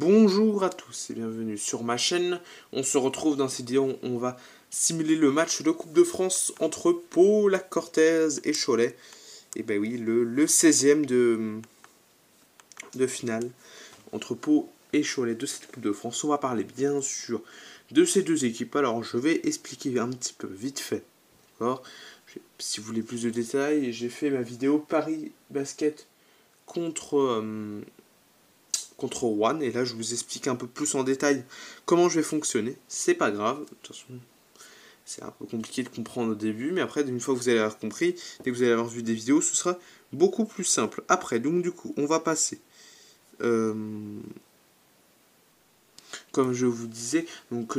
Bonjour à tous et bienvenue sur ma chaîne. On se retrouve dans cette vidéo, on va simuler le match de Coupe de France entre Pau, La Cortèze et Cholet. Et ben oui, le 16e de finale entre Pau et Cholet de cette Coupe de France. On va parler bien sûr de ces deux équipes. Alors je vais expliquer un petit peu vite fait. Si vous voulez plus de détails, j'ai fait ma vidéo Paris Basket contre One, et là je vous explique un peu plus en détail comment je vais fonctionner. C'est pas grave, de toute façon c'est un peu compliqué de comprendre au début, mais après une fois que vous allez avoir compris, dès que vous allez avoir vu des vidéos, ce sera beaucoup plus simple. Après, donc du coup, on va passer, comme je vous disais, donc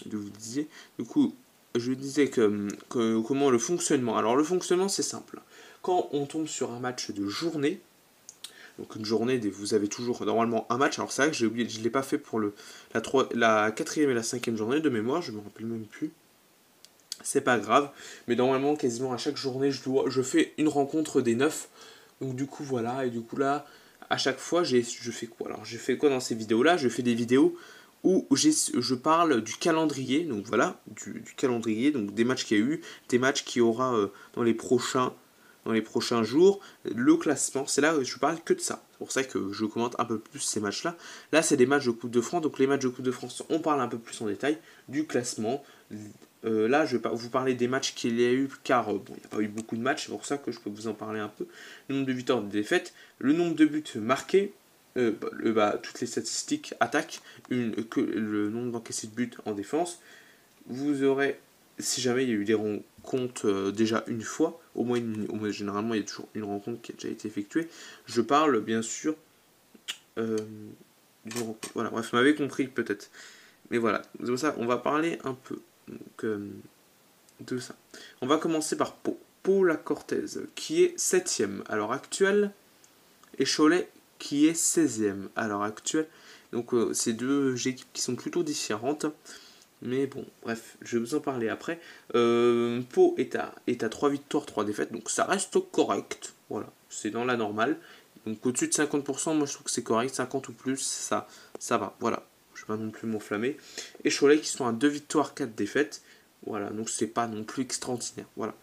du coup, je disais que comment le fonctionnement. Alors le fonctionnement c'est simple. Quand on tombe sur un match de journée, donc une journée, vous avez toujours normalement un match. Alors c'est vrai que j'ai oublié, je ne l'ai pas fait pour la quatrième et la cinquième journée de mémoire, je ne me rappelle même plus. C'est pas grave, mais normalement quasiment à chaque journée je fais une rencontre des 9. Donc du coup voilà, et du coup là, à chaque fois je fais quoi? Alors je fais quoi dans ces vidéos là? Je fais des vidéos où je parle du calendrier, donc voilà, du calendrier, donc des matchs qu'il y a eu, des matchs qu'il y aura dans les prochains jours, le classement, c'est là où je parle que de ça. C'est pour ça que je commente un peu plus ces matchs-là. Là, c'est des matchs de Coupe de France, donc les matchs de Coupe de France, on parle un peu plus en détail du classement. Là, je vais vous parler des matchs qu'il y a eu, car bon, il n'y a pas eu beaucoup de matchs, c'est pour ça que je peux vous en parler un peu. Le nombre de victoires, de défaites, le nombre de buts marqués, toutes les statistiques attaque, le nombre d'encaissés de buts en défense. Vous aurez, si jamais il y a eu des rencontres déjà une fois, au moins généralement il y a toujours une rencontre qui a déjà été effectuée. Je parle bien sûr d'une rencontre. Voilà, bref, vous m'avez compris peut-être. Mais voilà, c'est pour ça on va parler un peu de ça. On va commencer par Pau. Pau La Cortèze, qui est 7ème à l'heure actuelle, et Cholet, qui est 16ème à l'heure actuelle. Donc c'est deux équipes qui sont plutôt différentes. Mais bon, bref, je vais vous en parler après. Pau est à 3 victoires, 3 défaites, donc ça reste correct. Voilà, c'est dans la normale. Donc au-dessus de 50%, moi je trouve que c'est correct. 50 ou plus, ça va. Voilà, je ne vais pas non plus m'enflammer. Et Cholet qui sont à 2 victoires, 4 défaites. Voilà, donc c'est pas non plus extraordinaire. Voilà.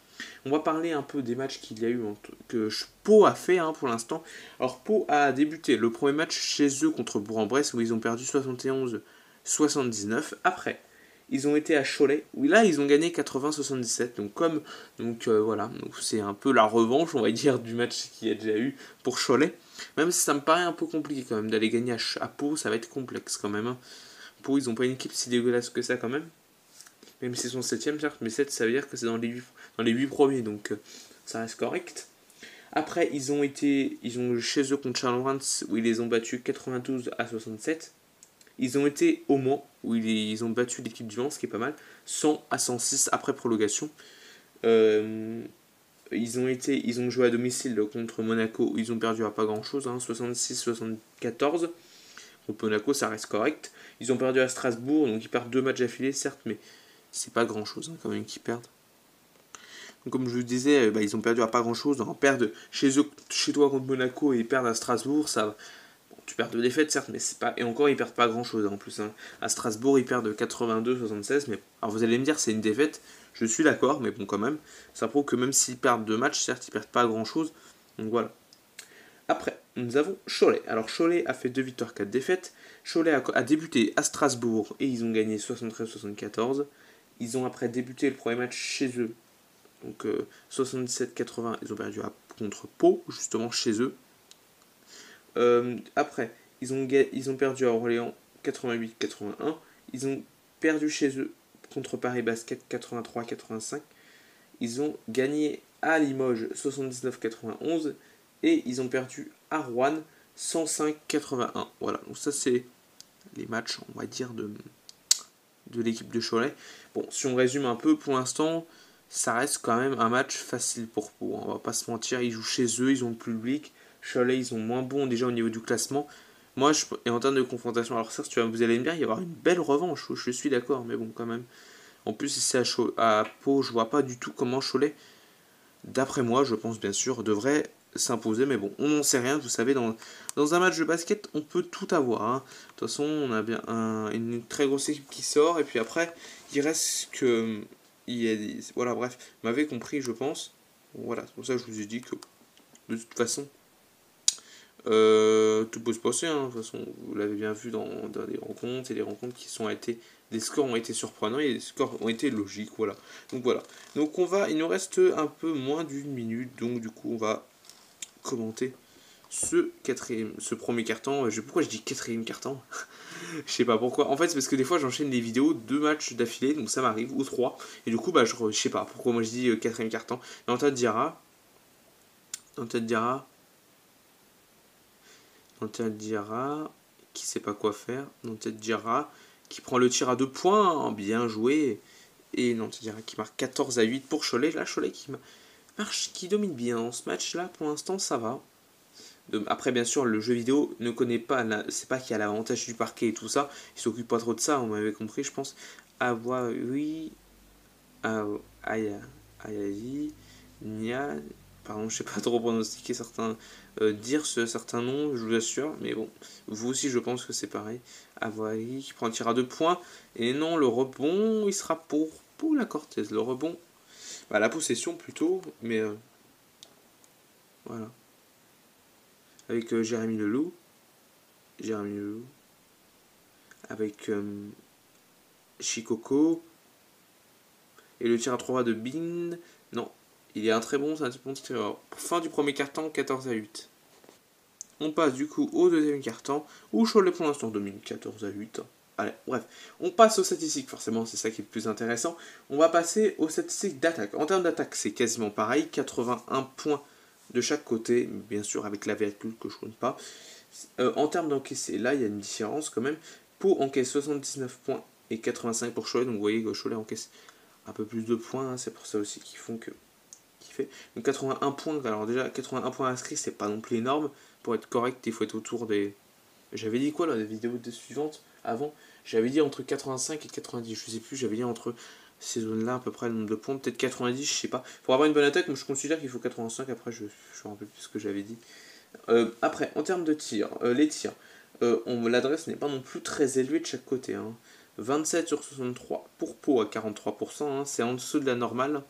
On va parler un peu des matchs qu'il y a eu, que Pau a fait pour l'instant. Alors Pau a débuté le premier match chez eux contre Bourg-en-Bresse où ils ont perdu 71-79. Après, ils ont été à Cholet, où là ils ont gagné 80-77. Voilà, donc c'est un peu la revanche, on va dire, du match qu'il y a déjà eu pour Cholet. Même si ça me paraît un peu compliqué quand même d'aller gagner à Pau, ça va être complexe quand même. Pau, ils n'ont pas une équipe si dégueulasse que ça quand même. Même si c'est son 7ème, certes, mais 7 ça veut dire que c'est dans les 8 premiers, donc ça reste correct. Après, ils ont chez eux contre Charleroi, où ils les ont battus 92-67. Ils ont été au Mans, où ils ont battu l'équipe du Mans, ce qui est pas mal, 100-106 après prolongation. Ils ont joué à domicile contre Monaco, où ils ont perdu à pas grand chose, 66-74. Contre Monaco, ça reste correct. Ils ont perdu à Strasbourg, donc ils perdent 2 matchs affilés, certes, mais c'est pas grand chose quand même qu'ils perdent. Donc, comme je vous disais, ils ont perdu à pas grand chose. Perdre chez toi contre Monaco et perdre à Strasbourg, ça. Bon, tu perds 2 défaites, certes, mais c'est pas. Et encore, ils perdent pas grand chose en plus. À Strasbourg, ils perdent 82-76. Mais alors vous allez me dire, c'est une défaite. Je suis d'accord, mais bon, quand même. Ça prouve que même s'ils perdent 2 matchs, certes, ils perdent pas grand chose. Donc voilà. Après, nous avons Cholet. Alors Cholet a fait 2 victoires, 4 défaites. Cholet a débuté à Strasbourg et ils ont gagné 73-74. Ils ont après débuté le premier match chez eux. Donc 77-80, ils ont perdu contre Pau, justement chez eux. Après, ils ont perdu à Orléans 88-81. Ils ont perdu chez eux contre Paris Basket 83-85. Ils ont gagné à Limoges 79-91. Et ils ont perdu à Rouen 105-81. Voilà, donc ça c'est les matchs, on va dire, de l'équipe de Cholet. Bon, si on résume un peu, pour l'instant, ça reste quand même un match facile pour Pau. On va pas se mentir, ils jouent chez eux, ils ont le public. Cholet, ils sont moins bons déjà au niveau du classement. Moi, et en termes de confrontation, alors ça, vous allez me dire, il va y avoir une belle revanche, je suis d'accord, mais bon, quand même. En plus, si c'est à Pau, je vois pas du tout comment Cholet, d'après moi, je pense bien sûr, devrait s'imposer. Mais bon, on n'en sait rien. Vous savez, dans un match de basket, on peut tout avoir. Hein. De toute façon, on a bien une très grosse équipe qui sort. Et puis après, il reste que... voilà, bref, vous m'avez compris, je pense. Voilà, c'est pour ça que je vous ai dit que, de toute façon, tout peut se passer. Hein. De toute façon, vous l'avez bien vu dans des rencontres. Et les rencontres qui sont été... Des scores ont été surprenants et des scores ont été logiques. Voilà. Donc voilà. Donc il nous reste un peu moins d'une minute. Donc du coup, on va commenter ce premier carton. Pourquoi je dis quatrième carton? Je sais pas pourquoi. En fait, c'est parce que des fois, j'enchaîne des vidéos, 2 matchs d'affilée, donc ça m'arrive, ou 3. Et du coup, bah, je sais pas pourquoi moi je dis quatrième carton. Et en tête dira. En tête dira. En tête dira. Qui sait pas quoi faire. En tête dira. Qui prend le tir à 2 points. Bien joué. Et non, tête dira qui marque 14-8 pour Cholet. Là, Cholet qui marche, qui domine bien dans ce match-là. Pour l'instant, ça va. Après, bien sûr, le jeu vidéo ne connaît pas, c'est pas qu'il y a l'avantage du parquet et tout ça, il s'occupe pas trop de ça, on m'avait compris, je pense. Oui, Ayazi, Nia, pardon, je sais pas trop pronostiquer dire certains noms, je vous assure, mais bon, vous aussi, je pense que c'est pareil. Avoiri qui prend un tir à 2 points, et non, le rebond, il sera pour la Cortez, le rebond, bah, la possession plutôt, mais voilà. Avec Jérémy Leloup. Avec Shikoko. Et le tir à 3 de Bin. Non, il est un très bon tireur. Fin du premier quart-temps, 14-8. On passe du coup au deuxième quart-temps, où Cholet pour l'instant domine 14-8. Allez, bref, on passe aux statistiques, forcément, c'est ça qui est le plus intéressant. On va passer aux statistiques d'attaque. En termes d'attaque, c'est quasiment pareil, 81 points de chaque côté, bien sûr avec la virgule que je ne compte pas. En termes d'encaissé, là il y a une différence quand même. Pau encaisse 79 points et 85 pour Cholet, donc vous voyez que Cholet encaisse un peu plus de points, hein, c'est pour ça aussi qu'il fait. Donc 81 points, alors déjà 81 points inscrits, c'est pas non plus énorme. Pour être correct, il faut être autour des... J'avais dit quoi là, la vidéo suivante avant? J'avais dit entre 85 et 90, je sais plus, j'avais dit entre ces zones-là à peu près le nombre de points, peut-être 90, je sais pas. Pour avoir une bonne attaque, moi je considère qu'il faut 85, après je me rappelle plus ce que j'avais dit. Après, en termes de tir, les tirs, l'adresse n'est pas non plus très élevée de chaque côté. Hein. 27 sur 63 pour Pau à 43%, hein, c'est en dessous de la normale.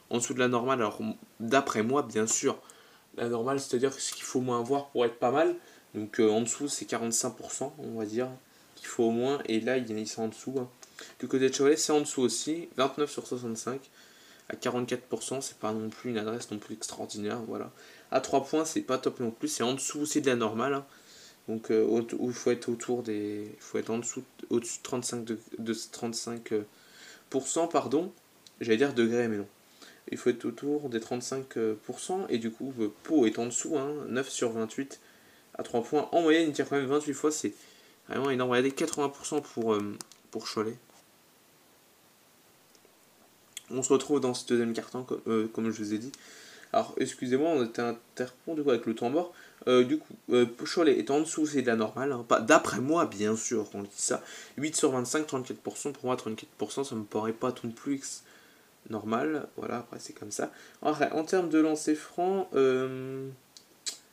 En dessous de la normale, alors d'après moi, bien sûr, la normale, c'est-à-dire ce qu'il faut au moins avoir pour être pas mal. Donc en dessous, c'est 45%, on va dire, qu'il faut au moins. Et là, ils sont en dessous. Hein. Du côté de Cholet, c'est en dessous aussi, 29 sur 65 à 44%, c'est pas non plus une adresse non plus extraordinaire, voilà. À 3 points, c'est pas top non plus, c'est en dessous aussi de la normale. Hein. Donc il faut être autour des. Il faut être en dessous, au-dessus de 35%, pardon. J'allais dire degrés, mais non. Il faut être autour des 35%, et du coup, Pau est en dessous, hein, 9 sur 28 à 3 points. En moyenne, il tire quand même 28 fois, c'est vraiment énorme. Regardez, 80% pour Cholet. On se retrouve dans ce deuxième carton, comme je vous ai dit. Alors, excusez-moi, on était interrompu avec le temps mort. Du coup, Cholet est en dessous, c'est de la normale. Hein. Pas d'après moi, bien sûr, on dit ça. 8 sur 25, 34%. Pour moi, 34%, ça me paraît pas non plus normal. Voilà, après, c'est comme ça. Alors, en termes de lancer franc,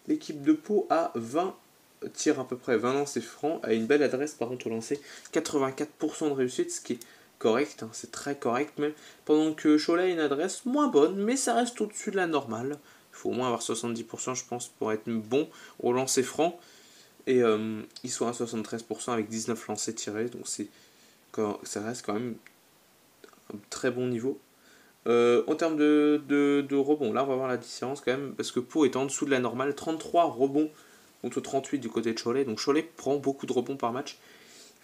l'équipe de Pau a 20 tirs à peu près, 20 lancers francs, a une belle adresse par contre au lancer. 84% de réussite, ce qui est correct, hein, c'est très correct même. Pendant que Cholet a une adresse moins bonne, mais ça reste au-dessus de la normale. Il faut au moins avoir 70% je pense pour être bon au lancer franc. Et ils sont à 73% avec 19 lancers tirés, donc ça reste quand même un très bon niveau. En termes de rebonds, là on va voir la différence quand même, parce que Pau est en dessous de la normale, 33 rebonds contre 38 du côté de Cholet, donc Cholet prend beaucoup de rebonds par match.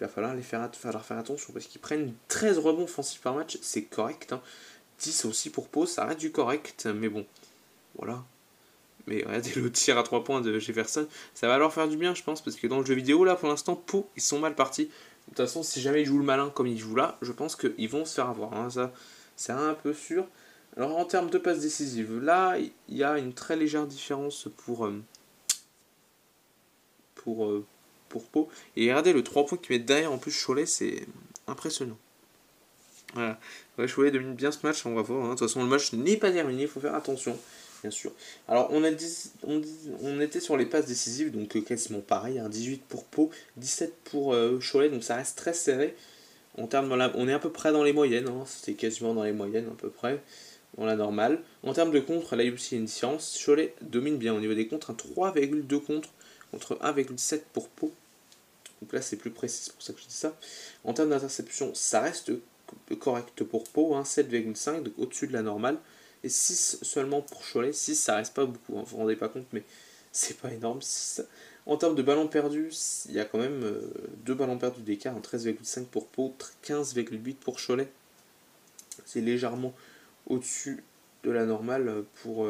Il va falloir faire attention parce qu'ils prennent 13 rebonds offensifs par match, c'est correct. Hein. 10 aussi pour Pau, ça reste du correct, mais bon, voilà. Mais regardez le tir à 3 points de Jefferson, ça va leur faire du bien, je pense, parce que dans le jeu vidéo, là, pour l'instant, Pau, ils sont mal partis. De toute façon, si jamais ils jouent le malin comme ils jouent là, je pense qu'ils vont se faire avoir. Hein. Ça, c'est un peu sûr. Alors, en termes de passes décisives, là, il y a une très légère différence pour Pau. Et regardez le 3 points qu'ils mettent derrière, en plus Cholet, c'est impressionnant. Voilà. Ouais, Cholet domine bien ce match, on va voir. Hein. De toute façon, le match n'est pas terminé, il faut faire attention. bien sûr. Alors, on était sur les passes décisives, donc quasiment pareil, hein, 18 pour Pau, 17 pour Cholet, donc ça reste très serré. On est à peu près dans les moyennes, hein, c'était quasiment dans les moyennes à peu près, dans la normale. En termes de contre, là aussi il y a une différence. Cholet domine bien au niveau des contres, un 3,2 contre 1,7 pour Pau. Donc là c'est plus précis, c'est pour ça que je dis ça. En termes d'interception, ça reste correct pour Pau, hein, 7,5, donc au-dessus de la normale. Et 6 seulement pour Cholet. 6 ça reste pas beaucoup, hein, vous vous rendez pas compte, mais c'est pas énorme. 6. En termes de ballons perdus, il y a quand même 2 ballons perdus d'écart, 13,5 pour Pau, 15,8 pour Cholet. C'est légèrement au-dessus de la normale pour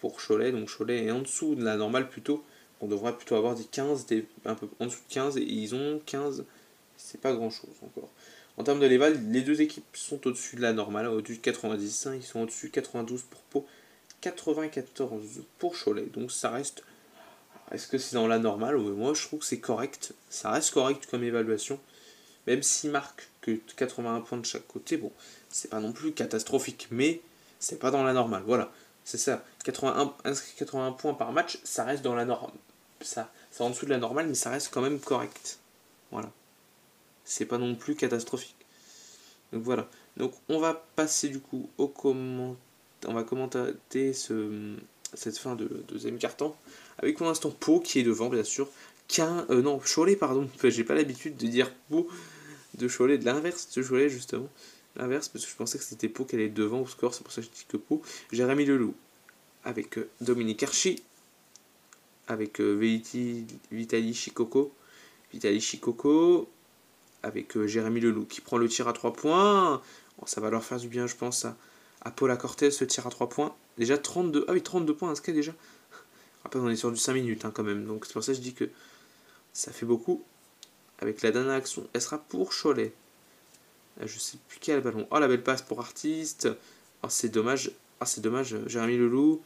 Cholet. Donc Cholet est en dessous de la normale plutôt. On devrait plutôt avoir des 15, un peu en dessous de 15, et ils ont 15, c'est pas grand chose encore. En termes de l'éval, les deux équipes sont au-dessus de la normale, au-dessus de 90, hein, ils sont au-dessus de 92 pour Pau, 94 pour Cholet. Donc ça reste. Est-ce que c'est dans la normale? Moi je trouve que c'est correct. Ça reste correct comme évaluation. Même s'ils marquent que 81 points de chaque côté, bon, c'est pas non plus catastrophique, mais c'est pas dans la normale. Voilà, c'est ça. 81 points par match, ça reste dans la norme. Ça, c'est en dessous de la normale, mais ça reste quand même correct. Voilà. C'est pas non plus catastrophique. Donc voilà. Donc on va passer du coup au comment. On va commenter cette fin de deuxième quart-temps. Avec pour l'instant Pau qui est devant, bien sûr. Non, Cholet, pardon. Enfin, j'ai pas l'habitude de dire Pau de Cholet, de l'inverse de Cholet, justement. L'inverse, parce que je pensais que c'était Pau qui allait être devant au score, c'est pour ça que je dis que Pau. Jérémy Leloup avec Dominique Archi, avec Vitali Chikoko, avec Jérémy Leloup qui prend le tir à 3 points. Bon, ça va leur faire du bien, je pense, à Paula Cortez, ce tir à 3 points. Déjà 32, ah oui, 32 points inscrits déjà. Rappelle, on est sur du 5 minutes hein, quand même, donc c'est pour ça que je dis que ça fait beaucoup. Avec la dernière action, elle sera pour Cholet. Je sais plus qui a le ballon. Oh, la belle passe pour Artiste. Oh, c'est dommage. Ah, c'est dommage. Jérémy Leloup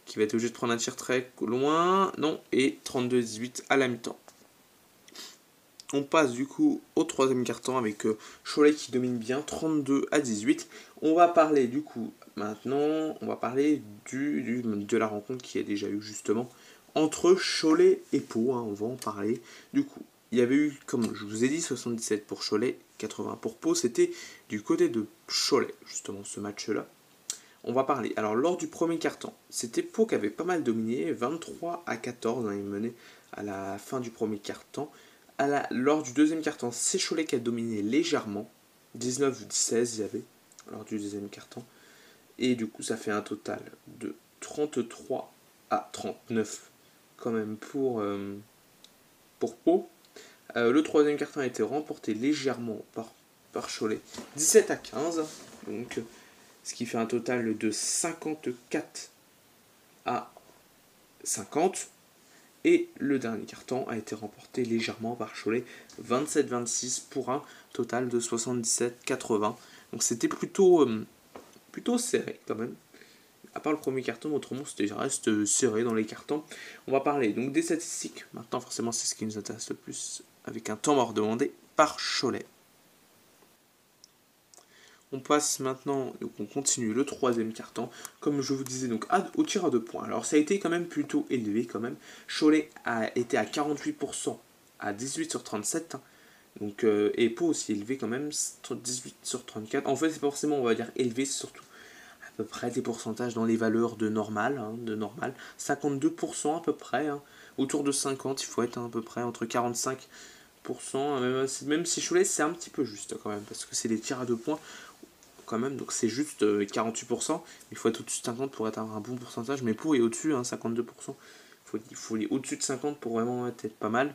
qui va être obligé de prendre un tir très loin. Non, et 32-18 à la mi-temps. On passe du coup au troisième quart-temps avec Cholet qui domine bien, 32-18. On va parler du coup maintenant, on va parler de la rencontre qui a déjà eu justement entre Cholet et Pau. Hein, on va en parler. Du coup, il y avait eu, comme je vous ai dit, 77 pour Cholet, 80 pour Pau. C'était du côté de Cholet, justement, ce match-là. On va parler. Alors, lors du premier quart-temps, c'était Pau qui avait pas mal dominé, 23-14. Hein, il menait à la fin du premier quart-temps. Lors du deuxième quart-temps, c'est Cholet qui a dominé légèrement. 19-16, il y avait, lors du deuxième quart-temps. Et du coup, ça fait un total de 33-39, quand même, pour Pau. Le troisième quart-temps a été remporté légèrement par Cholet. 17-15, donc, ce qui fait un total de 54-50. Et le dernier carton a été remporté légèrement par Cholet, 27-26 pour un total de 77-80. Donc c'était plutôt serré quand même. À part le premier carton, autrement c'était reste serré dans les cartons. On va parler donc des statistiques. Maintenant forcément c'est ce qui nous intéresse le plus, avec un temps mort demandé par Cholet. On passe maintenant, donc on continue le troisième quart-temps, comme je vous disais, donc au tir à 2 points. Alors ça a été quand même plutôt élevé quand même. Cholet a été à 48% à 18 sur 37. Hein. Donc, et Pau aussi élevé quand même, 18 sur 34. En fait c'est pas forcément on va dire élevé, c'est surtout à peu près des pourcentages dans les valeurs de normal. 52% à peu près, hein. Autour de 50, il faut être à peu près entre 45%. Même si Cholet c'est un petit peu juste quand même, parce que c'est des tirs à 2 points. Quand même, donc c'est juste 48%, il faut être au-dessus de 50 pour être un bon pourcentage, mais Pau est au-dessus, hein, 52%, il faut aller au-dessus de 50 pour vraiment être pas mal.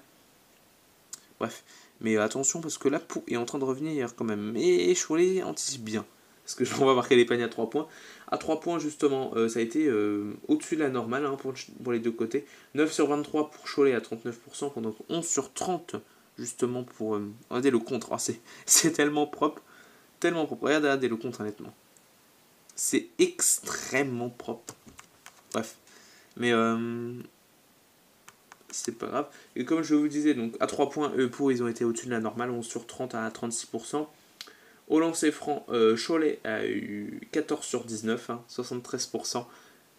Bref, mais attention parce que là Pau est en train de revenir quand même, et Cholet anticipe bien, parce que on va marquer les paniers à 3 points. À 3 points justement, ça a été au-dessus de la normale hein, pour les deux côtés, 9 sur 23 pour Cholet à 39%, pendant 11 sur 30 justement pour... regardez le contre, oh, c'est tellement propre. Tellement propre. Regardez le contre honnêtement. C'est extrêmement propre. Bref. Mais c'est pas grave. Et comme je vous disais, donc à 3 points, Pau ils ont été au-dessus de la normale, 11 sur 30 à 36%. Au lancer franc, Cholet a eu 14 sur 19, hein, 73%.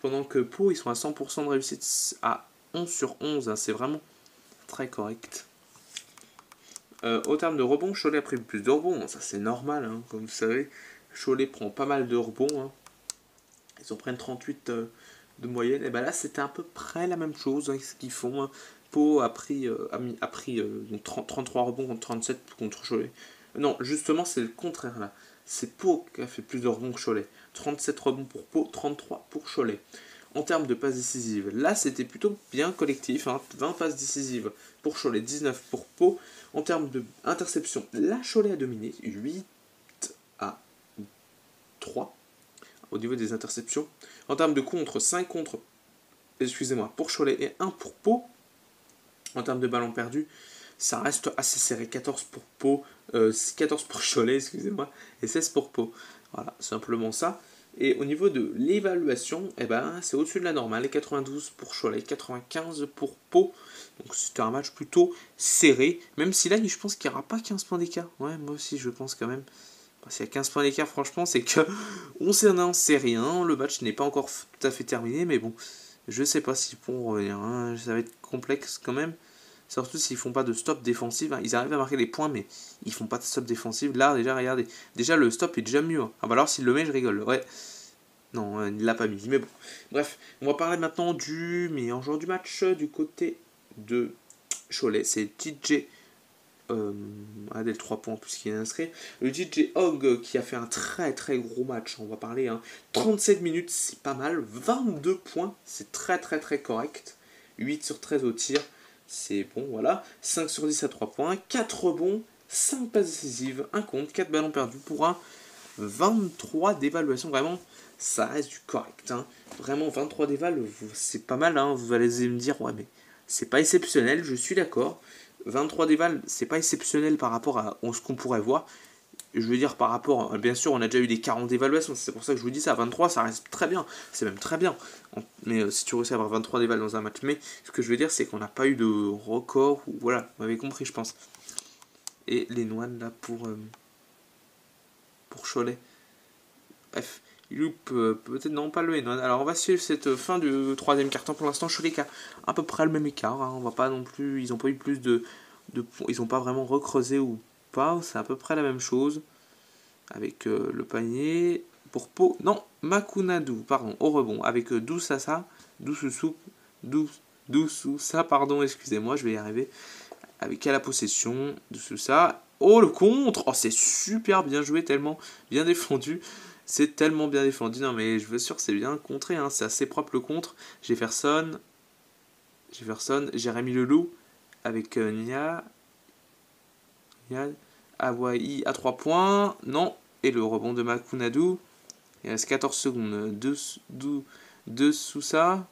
pendant que Pau, ils sont à 100% de réussite à 11 sur 11. Hein, c'est vraiment très correct. Au terme de rebond, Cholet a pris plus de rebonds. Hein, ça, c'est normal, hein, comme vous savez. Cholet prend pas mal de rebonds. Hein. Ils en prennent 38 de moyenne. Et ben là, c'était à peu près la même chose hein, ce qu'ils font. Hein. Pau a pris, donc 33 rebonds contre 37 contre Cholet. Non, justement, c'est le contraire là. C'est Pau qui a fait plus de rebonds que Cholet. 37 rebonds pour Pau, 33 pour Cholet. En termes de passes décisives, là c'était plutôt bien collectif. Hein. 20 passes décisives pour Cholet, 19 pour Pau. En termes d'interception, là Cholet a dominé 8 à 3 au niveau des interceptions. En termes de contre, 5 contre, excusez-moi, pour Cholet et 1 pour Pau. En termes de ballons perdus, ça reste assez serré. 14 pour Pau, 14 pour Cholet, excusez-moi, et 16 pour Pau. Voilà, simplement ça. Et au niveau de l'évaluation, eh ben, c'est au-dessus de la normale. 92 pour Cholet, 95 pour Pau. Donc c'était un match plutôt serré. Même si là, je pense qu'il n'y aura pas 15 points d'écart. Ouais, moi aussi, je pense quand même. S'il y a 15 points d'écart, franchement, c'est que on n'en sait rien. Le match n'est pas encore tout à fait terminé. Mais bon, je sais pas s'ils pourront revenir. Hein. Ça va être complexe quand même. Surtout s'ils font pas de stop défensif. Hein. Ils arrivent à marquer des points, mais ils font pas de stop défensif. Là, déjà, regardez. Déjà, le stop est déjà mieux. Hein. Ah bah alors, s'il le met, je rigole. Ouais. Non, il l'a pas mis. Mais bon. Bref, on va parler maintenant du meilleur joueur du match du côté de Cholet. C'est DJ. Des 3 points plus qu'il est inscrit. Le DJ Hogg qui a fait un très très gros match. On va parler. Hein. 37 minutes, c'est pas mal. 22 points, c'est très très très correct. 8 sur 13 au tir. C'est bon, voilà. 5 sur 10 à 3 points. 4 rebonds. 5 passes décisives. 1 contre. 4 ballons perdus pour un 23 d'évaluation. Vraiment, ça reste du correct. Hein. Vraiment, 23 d'éval, c'est pas mal. Hein. Vous allez me dire, ouais, mais c'est pas exceptionnel. Je suis d'accord. 23 d'éval, c'est pas exceptionnel par rapport à ce qu'on pourrait voir. Je veux dire, par rapport, bien sûr, on a déjà eu des 40 d'évaluation. C'est pour ça que je vous dis ça. 23, ça reste très bien. C'est même très bien. Mais si tu réussis à avoir 23 d'éval dans un match. Mais ce que je veux dire, c'est qu'on n'a pas eu de record. Ou, voilà, vous m'avez compris, je pense. Et les Noines, là, pour Cholet. Bref, il loupe peut-être non pas le Noines. Alors, on va suivre cette fin du troisième quart-temps. Pour l'instant, Cholet qui a à peu près le même écart. Hein. On va pas non plus. Ils n'ont pas eu plus de ils n'ont pas vraiment recreusé ou pas. C'est à peu près la même chose. Avec le panier pour Pau. Non, Makunadu, pardon, au rebond. Avec Doussassa, Doussoussa, pardon, excusez-moi, je vais y arriver. Avec à la possession, Doussoussa. Oh, le contre. Oh, c'est super bien joué, tellement bien défendu. C'est tellement bien défendu. Non, mais je veux sûr, c'est bien contré. Hein. C'est assez propre le contre. Jefferson, Jérémy Leloup. Avec Nia. Hawaii à 3 points. Non. Et le rebond de Makunadu. Il reste 14 secondes. Dessous ça.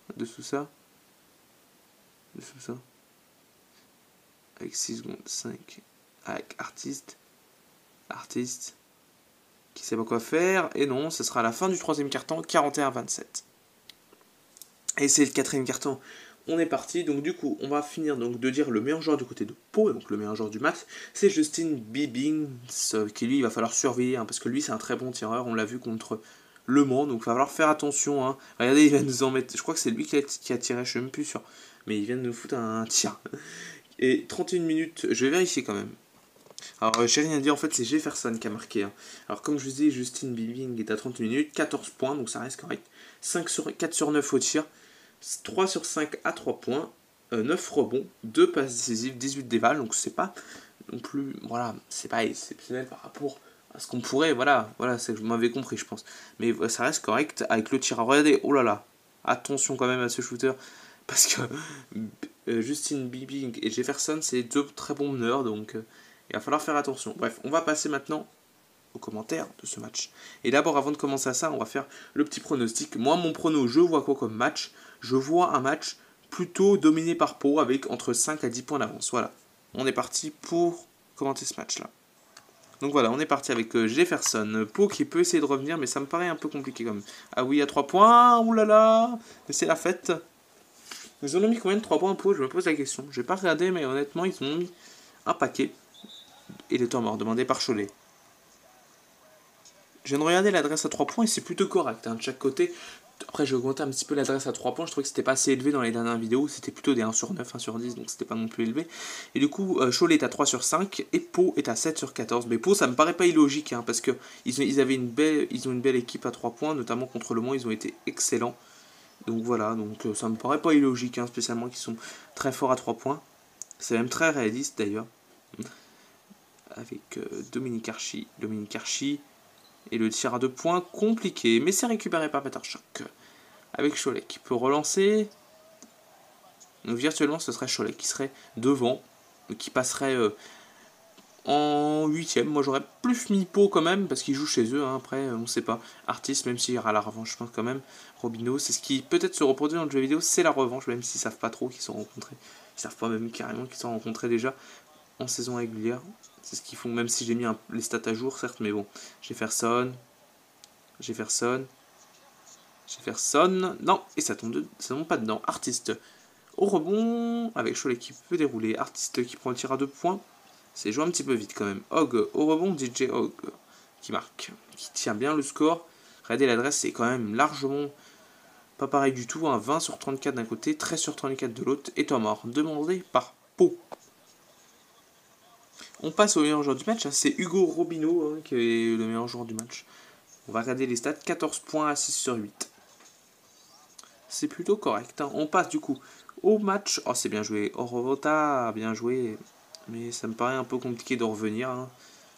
Avec 6 secondes. 5. Avec Artiste. Qui sait pas quoi faire. Et non, ce sera à la fin du troisième quart-temps. 41-27. Et c'est le quatrième quart-temps. On est parti, donc du coup, on va finir donc de dire le meilleur joueur du côté de Pau, donc le meilleur joueur du match, c'est Justin Bibbings, qui lui, il va falloir surveiller, hein, parce que lui, c'est un très bon tireur, on l'a vu contre Le Mans, donc il va falloir faire attention. Hein. Regardez, il vient de nous en mettre, je crois que c'est lui qui a tiré, je suis même plus sûr, mais il vient de nous foutre un tir. Et 31 minutes, je vais vérifier quand même. Alors, j'ai rien dit, en fait, c'est Jefferson qui a marqué. Hein. Alors, comme je vous dis, Justin Bibbings est à 30 minutes, 14 points, donc ça reste correct. 4 sur 9 au tir. 3 sur 5 à 3 points, 9 rebonds, 2 passes décisives, 18 déval, donc c'est pas non plus, voilà, c'est pas exceptionnel par rapport à ce qu'on pourrait, voilà, c'est que vous m'avez compris, je pense. Mais ça reste correct avec le tir. Regardez, oh là là, attention quand même à ce shooter, parce que Justin Bibbings et Jefferson, c'est 2 très bons meneurs, donc il va falloir faire attention. Bref, on va passer maintenant aux commentaires de ce match. Et d'abord, avant de commencer à ça, on va faire le petit pronostic. Moi, mon prono, je vois quoi comme match? Je vois un match plutôt dominé par Pau avec entre 5 à 10 points d'avance. Voilà, on est parti pour commenter ce match-là. Donc voilà, on est parti avec Jefferson. Pau qui peut essayer de revenir, mais ça me paraît un peu compliqué quand même. Ah oui, à 3 points, oulala, mais c'est la fête. Ils en ont mis combien de 3 points Pau? Je me pose la question. Je vais pas regarder, mais honnêtement, ils ont mis un paquet. Et les temps morts demandés par Cholet. Je viens de regarder l'adresse à 3 points et c'est plutôt correct. Hein, de chaque côté, Après, j'ai augmenté un petit peu l'adresse à 3 points. Je trouvais que c'était pas assez élevé dans les dernières vidéos. C'était plutôt des 1 sur 9, 1 sur 10, donc c'était pas non plus élevé. Et du coup, Cholet est à 3 sur 5 et Pau est à 7 sur 14. Mais Pau, ça me paraît pas illogique, hein, parce que ils ont une belle équipe à 3 points, notamment contre le Mans, ils ont été excellents. Donc voilà, donc ça me paraît pas illogique, hein, spécialement qu'ils sont très forts à 3 points. C'est même très réaliste d'ailleurs. Avec Dominique Archie. Et le tir à 2 points compliqué, mais c'est récupéré par Peter Schock. Avec Cholet qui peut relancer. Donc virtuellement ce serait Cholet qui serait devant, qui passerait en 8ème. Moi j'aurais plus mis Pau quand même, parce qu'ils jouent chez eux, hein. Après on sait pas. Artiste, même s'il y aura la revanche, je pense quand même. Robineau, c'est ce qui peut-être se reproduit dans le jeu vidéo, c'est la revanche, même s'ils savent pas trop qu'ils sont rencontrés. Ils savent pas même carrément qu'ils sont rencontrés déjà en saison régulière. C'est ce qu'ils font, même si j'ai mis les stats à jour, certes, mais bon. Jefferson. Non, et ça tombe pas dedans. Artiste au rebond, avec Cholet qui peut dérouler. Artiste qui prend le tir à 2 points. C'est joué un petit peu vite quand même. Hog au rebond, DJ Hog qui marque, qui tient bien le score. Regardez, l'adresse, c'est quand même largement pas pareil du tout. Hein. 20 sur 34 d'un côté, 13 sur 34 de l'autre. Et toi mort, demandé par Pau. On passe au meilleur joueur du match, hein. C'est Hugo Robineau, hein, qui est le meilleur joueur du match. On va regarder les stats, 14 points à 6 sur 8. C'est plutôt correct, hein. On passe du coup au match. Oh, c'est bien joué. Orovota, bien joué. Mais ça me paraît un peu compliqué de revenir, hein.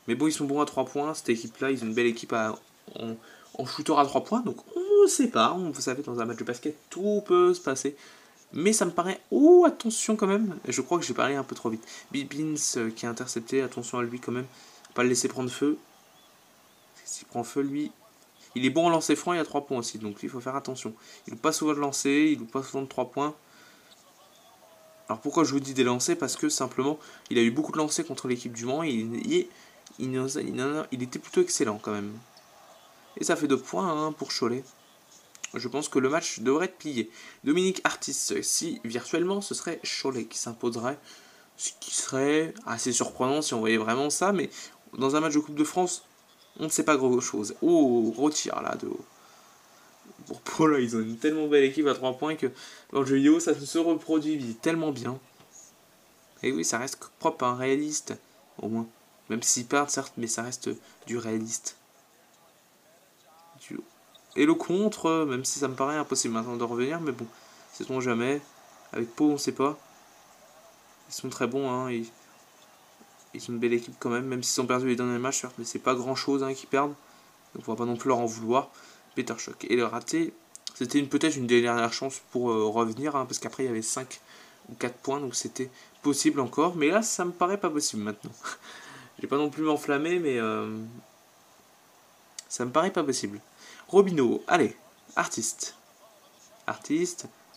Mais bon, ils sont bons à 3 points. Cette équipe-là, ils ont une belle équipe en shooter à 3 points. Donc on ne sait pas. Vous savez, dans un match de basket, tout peut se passer. Mais ça me paraît... Oh, attention quand même. Je crois que j'ai parlé un peu trop vite. Bibbins qui a intercepté. Attention à lui quand même. Pas le laisser prendre feu. S'il prend feu, lui... Il est bon en lancer franc, il y a 3 points aussi. Donc lui, il faut faire attention. Il ne loupe pas souvent de lancer. Il ne loupe pas souvent de 3 points. Alors pourquoi je vous dis des lancers? Parce que simplement, il a eu beaucoup de lancers contre l'équipe du Mans. Et il était plutôt excellent quand même. Et ça fait 2 points, hein, pour Cholet. Je pense que le match devrait être plié. Dominique Artis, si virtuellement ce serait Cholet qui s'imposerait, ce qui serait assez surprenant si on voyait vraiment ça, mais dans un match de Coupe de France, on ne sait pas grand chose. Oh, retire là de haut. Pour Pau, là, ils ont une tellement belle équipe à 3 points que dans le jeu vidéo, ça se reproduit tellement bien. Et oui, ça reste propre, hein, réaliste, au moins. Même s'ils perdent, certes, mais ça reste du réaliste. Et le contre, même si ça me paraît impossible maintenant de revenir, mais bon, sait-on jamais. Avec Pau, on sait pas. Ils sont très bons, hein. Ils sont une belle équipe quand même, même s'ils ont perdu les derniers matchs, certes, mais c'est pas grand chose, hein, qu'ils perdent. Donc on va pas non plus leur en vouloir. Peter Schock. Et le raté, c'était peut-être une des dernières chances pour revenir, hein, parce qu'après il y avait 5 ou 4 points, donc c'était possible encore. Mais là, ça me paraît pas possible maintenant. J'ai pas non plus m'enflammer, mais ça me paraît pas possible. Robineau, allez, artiste.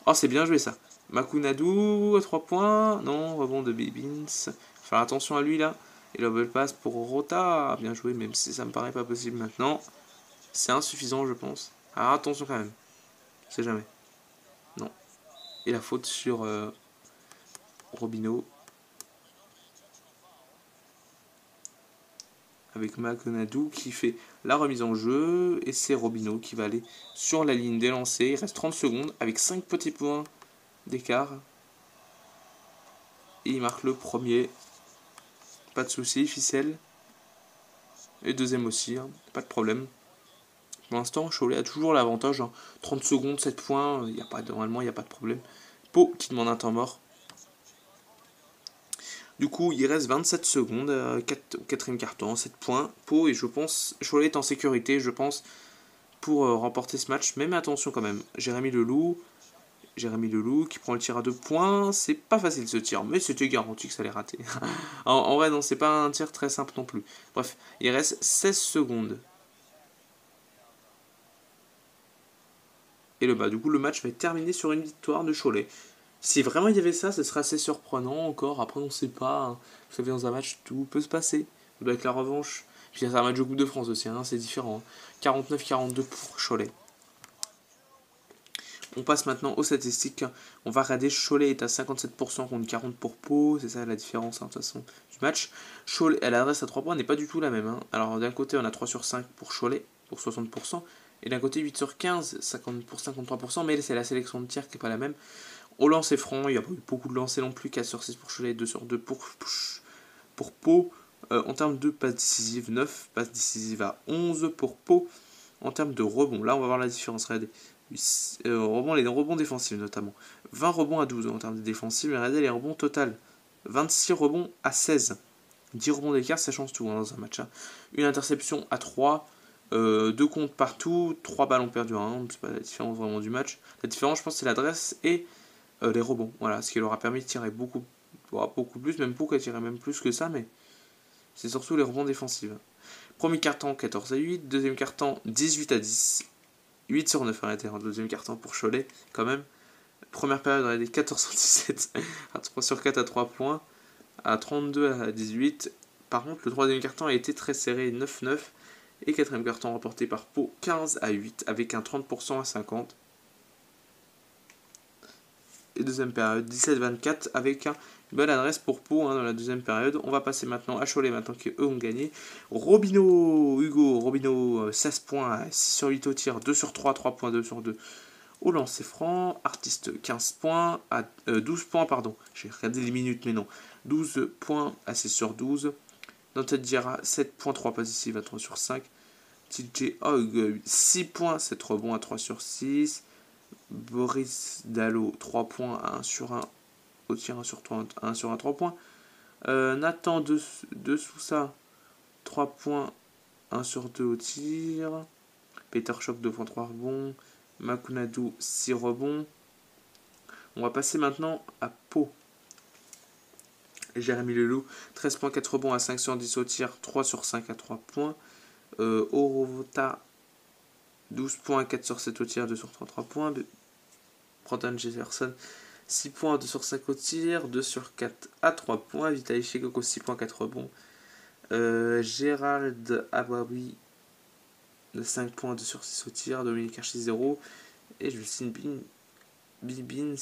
Oh, c'est bien joué ça. Makunadu à 3 points. Non, rebond de Bibbins. Faire attention à lui là. Et le ball pass pour Rota. Bien joué, même si ça me paraît pas possible maintenant. C'est insuffisant, je pense. Alors attention quand même. On sait jamais. Non. Et la faute sur Robineau. Avec Makunadu qui fait la remise en jeu. Et c'est Robineau qui va aller sur la ligne des lancers. Il reste 30 secondes avec 5 petits points d'écart. Et il marque le premier. Pas de souci, ficelle. Et deuxième aussi, hein, pas de problème. Pour l'instant, Cholet a toujours l'avantage. Hein. 30 secondes, 7 points, normalement il n'y a pas de problème. Pau qui demande un temps mort. Du coup, il reste 27 secondes, 4ème carton, 7 points. Pau, et je pense, Cholet est en sécurité, je pense, pour remporter ce match. Mais attention quand même, Jérémy Leloup qui prend le tir à 2 points. C'est pas facile ce tir, mais c'était garanti que ça allait rater. en vrai, non, c'est pas un tir très simple non plus. Bref, il reste 16 secondes. Et du coup, le match va être terminé sur une victoire de Cholet. Si vraiment il y avait ça, ce serait assez surprenant encore. Après, on sait pas. Hein. Vous savez, dans un match, tout peut se passer. Avec la revanche. Puis il y a un match de Coupe de France aussi, hein, c'est différent. Hein. 49-42 pour Cholet. On passe maintenant aux statistiques. On va regarder, Cholet est à 57% contre 40% pour Pau. C'est ça la différence, hein, de toute façon, du match. Cholet, l'adresse à 3 points n'est pas du tout la même. Hein. Alors d'un côté, on a 3 sur 5 pour Cholet, pour 60%. Et d'un côté, 8 sur 15, 50 pour 53%, mais c'est la sélection de tir qui n'est pas la même. Au lancer franc, il n'y a pas eu beaucoup de lancers non plus, 4 sur 6 pour Cholet, 2 sur 2 pour Pau. En termes de passes décisives, 9 passes décisives à 11 pour Pau. En termes de rebonds, là on va voir la différence. Regardez, les rebonds défensifs notamment. 20 rebonds à 12 en termes de défensifs. Regardez les rebonds total. 26 rebonds à 16. 10 rebonds d'écart, ça change tout dans un match. Une interception à 3. 2 comptes partout. 3 ballons perdus à 1. C'est pas la différence vraiment du match. La différence, je pense, c'est l'adresse et les rebonds. Voilà, ce qui leur a permis de tirer beaucoup plus. Même Pau qui a tiré même plus que ça, mais c'est surtout les rebonds défensifs. Premier quart-temps, 14 à 8. Deuxième quart-temps, 18 à 10. 8 sur 9 arrêtés en deuxième quart-temps pour Cholet, quand même. Première période, on a des 14 sur 17 à 3 sur 4 à 3 points. À 32 à 18. Par contre, le troisième quart-temps a été très serré, 9-9. Et quatrième quart-temps remporté par Pau, 15 à 8, avec un 30% à 50. Et deuxième période, 17-24, avec une bonne adresse pour Pau dans la deuxième période. On va passer maintenant à Cholet, maintenant qu'eux ont gagné. Hugo Robinho, 16 points, 6 sur 8 au tir, 2 sur 3, 3 points, 2 sur 2 au lancer franc. Artiste, 15 points, 12 points, pardon. J'ai regardé les minutes, mais non. 12 points à 6 sur 12. Dante Diarra, 7 points, 3 passes décisives à 3 sur 5. TJ Hogg, 6 points, 7 rebonds à 3 sur 6. Boris Dallo, 3 points à 1 sur 1 au tir, 1 sur 3, 1 sur 1, 3 points. Nathan dessous ça, 3 points, 1 sur 2 au tir. Peter Schock, 2 points, 3 rebonds. Makunadu, 6 rebonds. On va passer maintenant à Pau. Jérémy Leloup, 13 points, 4 rebonds à 5 sur 10 au tir, 3 sur 5 à 3 points. Orovota, 12 points, 4 sur 7 au tir, 2 sur 3 points. Brandon Jefferson, 6 points, 2 sur 5 au tir, 2 sur 4 à 3 points. Vitaly Chekoko, 6 points, 4 rebonds. Gérald Abawi, 5 points, 2 sur 6 au tir. Dominique Archie, 0. Et Justin Bibins,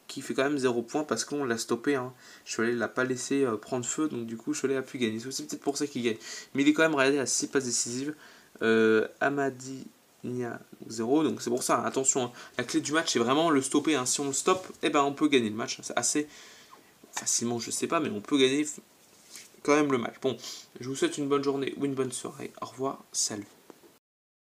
qui fait quand même 0 points parce qu'on l'a stoppé. Cholet l'a pas laissé prendre feu, donc du coup Cholet a pu gagner. C'est peut-être pour ça qu'il gagne. Mais il est quand même réalisé à 6 passes décisives. Amadi Nia 0, donc c'est pour ça, attention, la clé du match c'est vraiment le stopper. Si on le stoppe, on peut gagner le match. C'est assez facilement, je sais pas, mais on peut gagner quand même le match. Bon, je vous souhaite une bonne journée ou une bonne soirée. Au revoir, salut.